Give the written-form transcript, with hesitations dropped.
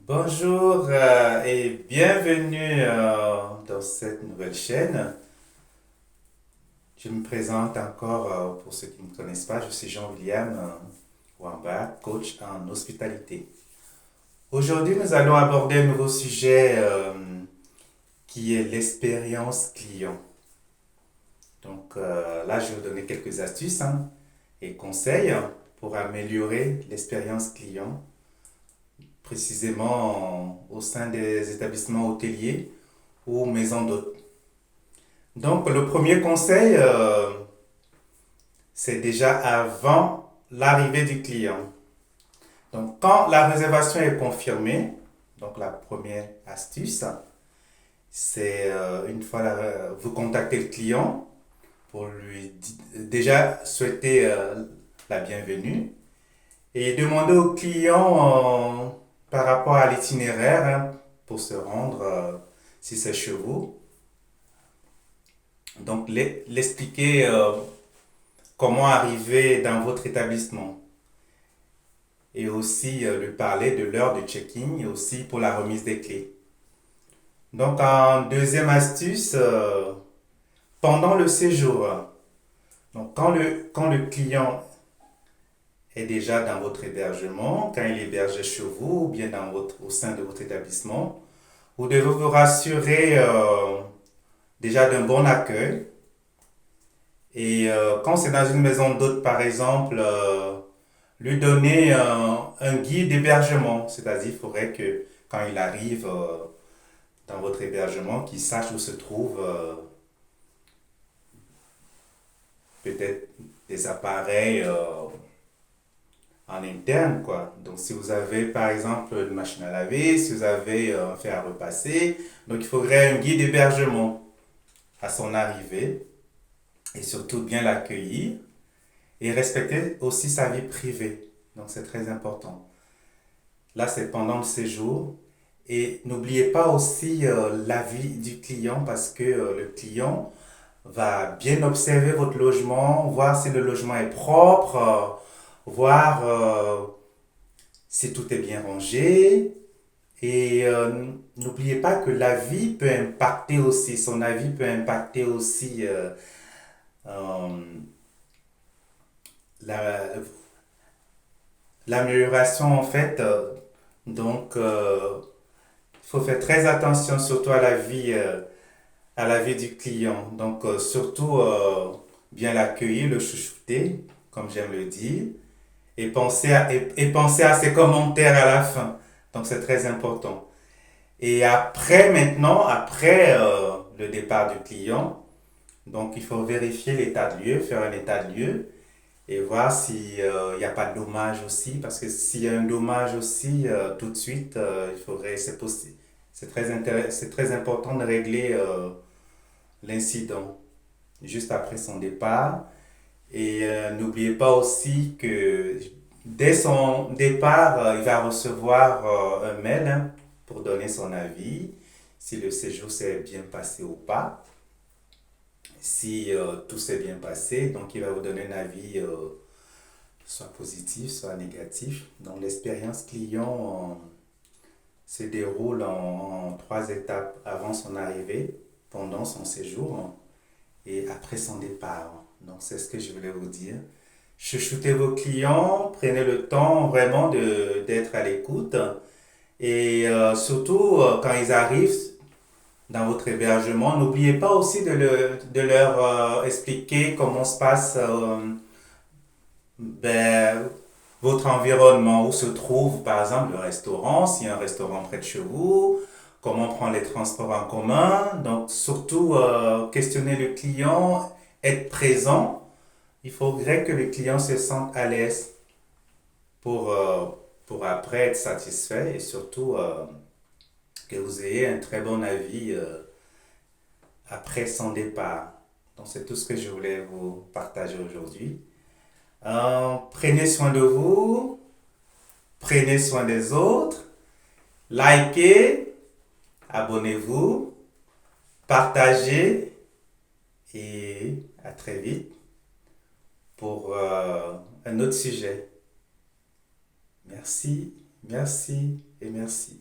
Bonjour et bienvenue dans cette nouvelle chaîne. Je me présente encore pour ceux qui ne me connaissent pas. Je suis Jean-William Wamba, coach en hospitalité. Aujourd'hui, nous allons aborder un nouveau sujet qui est l'expérience client. Donc là, je vais vous donner quelques astuces et conseils pour améliorer l'expérience client précisément au sein des établissements hôteliers ou maisons d'hôtes. Donc, le premier conseil, c'est déjà avant l'arrivée du client. Donc, quand la réservation est confirmée, donc la première astuce, c'est une fois vous contactez le client pour lui déjà souhaiter la bienvenue et demander au client par rapport à l'itinéraire pour se rendre, si c'est chez vous. Donc, l'expliquer comment arriver dans votre établissement et aussi lui parler de l'heure de check-in et aussi pour la remise des clés. Donc, en deuxième astuce, pendant le séjour, donc quand le client est déjà dans votre hébergement, quand il est hébergé chez vous ou bien au sein de votre établissement, vous devez vous rassurer déjà d'un bon accueil. Et quand c'est dans une maison d'hôte, par exemple, lui donner un guide d'hébergement. C'est-à-dire, il faudrait que quand il arrive dans votre hébergement, qu'il sache où se trouve peut-être des appareils en interne, quoi. Donc, si vous avez, par exemple, une machine à laver, si vous avez un fer à repasser, donc il faudrait un guide d'hébergement à son arrivée et surtout bien l'accueillir et respecter aussi sa vie privée. Donc, c'est très important. Là, c'est pendant le séjour. Et n'oubliez pas aussi l'avis du client parce que le client va bien observer votre logement, voir si le logement est propre, voir si tout est bien rangé. Et n'oubliez pas que l'avis peut impacter aussi, son avis peut impacter aussi euh, la, l'amélioration en fait. Donc, il faut faire très attention surtout à la vie du client. Donc, surtout bien l'accueillir, le chouchouter, comme j'aime le dire, et penser à ses commentaires à la fin. Donc, c'est très important. Et après, maintenant, après le départ du client, donc il faut vérifier l'état de lieu, faire un état de lieu et voir s'il n'y a pas de dommage aussi, parce que s'il y a un dommage aussi, tout de suite, il faudrait, c'est possible. C'est très important de régler l'incident juste après son départ. Et n'oubliez pas aussi que dès son départ, il va recevoir un mail pour donner son avis, si le séjour s'est bien passé ou pas. Si tout s'est bien passé, donc il va vous donner un avis soit positif, soit négatif. Donc l'expérience client se déroule en trois étapes avant son arrivée, pendant son séjour et après son départ. Donc c'est ce que je voulais vous dire. Chouchoutez vos clients, prenez le temps vraiment d'être à l'écoute et surtout quand ils arrivent dans votre hébergement, n'oubliez pas aussi de leur expliquer comment se passe ben, votre environnement, où se trouve par exemple le restaurant, s'il y a un restaurant près de chez vous, comment prendre les transports en commun. Donc surtout questionner le client, être présent. Il faudrait que le client se sente à l'aise pour, euh, pour après être satisfait et surtout que vous ayez un très bon avis après son départ. Donc c'est tout ce que je voulais vous partager aujourd'hui. Prenez soin de vous, prenez soin des autres, likez, abonnez-vous, partagez et à très vite pour un autre sujet. Merci, merci et merci.